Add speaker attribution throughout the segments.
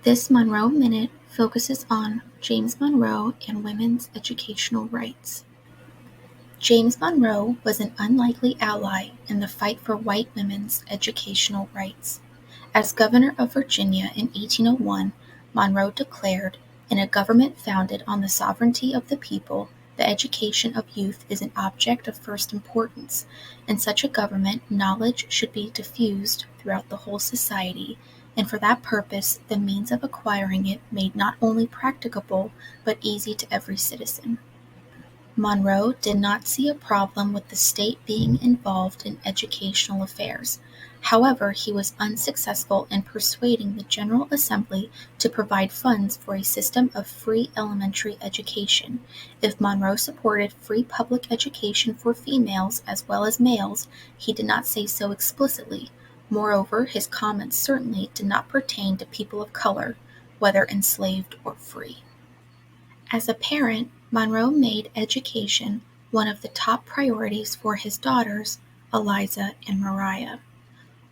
Speaker 1: This Monroe Minute focuses on James Monroe and women's educational rights. James Monroe was an unlikely ally in the fight for white women's educational rights. As governor of Virginia in 1801, Monroe declared, in a government founded on the sovereignty of the people, the education of youth is an object of first importance. In such a government, knowledge should be diffused throughout the whole society, and for that purpose the means of acquiring it made not only practicable, but easy to every citizen. Monroe did not see a problem with the state being involved in educational affairs. However, he was unsuccessful in persuading the General Assembly to provide funds for a system of free elementary education. If Monroe supported free public education for females as well as males, he did not say so explicitly. Moreover, his comments certainly did not pertain to people of color, whether enslaved or free. As a parent, Monroe made education one of the top priorities for his daughters, Eliza and Mariah.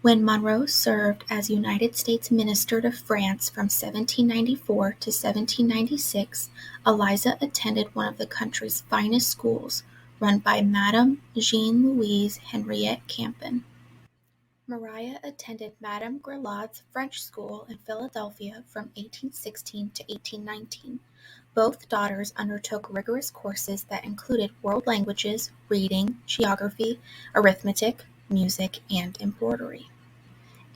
Speaker 1: When Monroe served as United States Minister to France from 1794 to 1796, Eliza attended one of the country's finest schools, run by Madame Jean-Louise Henriette Campan. Mariah attended Madame Graillard's French School in Philadelphia from 1816 to 1819. Both daughters undertook rigorous courses that included world languages, reading, geography, arithmetic, music, and embroidery.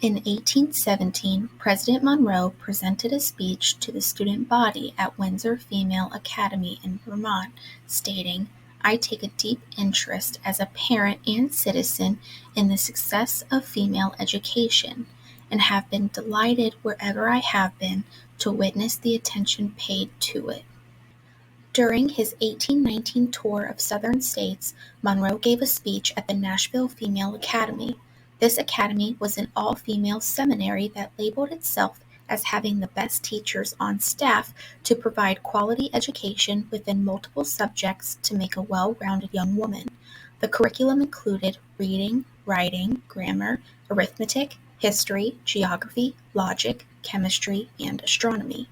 Speaker 1: In 1817, President Monroe presented a speech to the student body at Windsor Female Academy in Vermont, stating, "I take a deep interest as a parent and citizen in the success of female education, and have been delighted wherever I have been to witness the attention paid to it." During his 1819 tour of Southern states, Monroe gave a speech at the Nashville Female Academy. This academy was an all-female seminary that labeled itself as having the best teachers on staff to provide quality education within multiple subjects to make a well-rounded young woman. The curriculum included reading, writing, grammar, arithmetic, history, geography, logic, chemistry, and astronomy.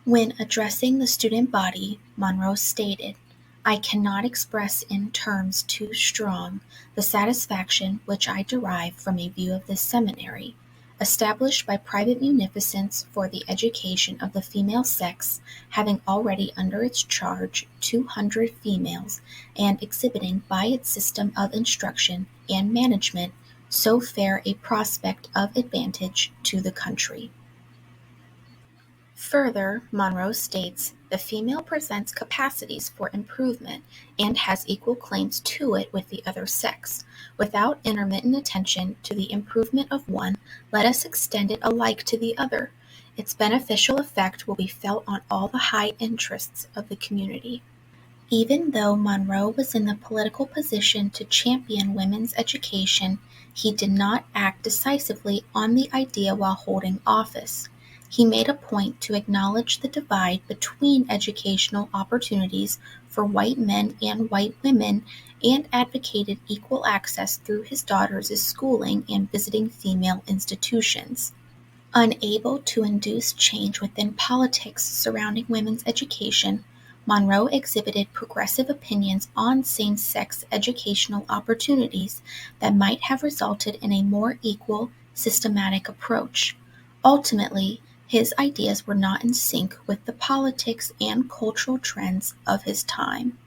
Speaker 1: When addressing the student body, Monroe stated, "I cannot express in terms too strong the satisfaction which I derive from a view of this seminary, established by private munificence for the education of the female sex, having already under its charge 200 females, and exhibiting by its system of instruction and management so fair a prospect of advantage to the country." Further, Monroe states, "The female presents capacities for improvement and has equal claims to it with the other sex. Without intermittent attention to the improvement of one, let us extend it alike to the other. Its beneficial effect will be felt on all the high interests of the community." Even though Monroe was in the political position to champion women's education, he did not act decisively on the idea while holding office. He made a point to acknowledge the divide between educational opportunities for white men and white women, and advocated equal access through his daughters' schooling and visiting female institutions. Unable to induce change within politics surrounding women's education, Monroe exhibited progressive opinions on same-sex educational opportunities that might have resulted in a more equal, systematic approach. Ultimately, his ideas were not in sync with the politics and cultural trends of his time.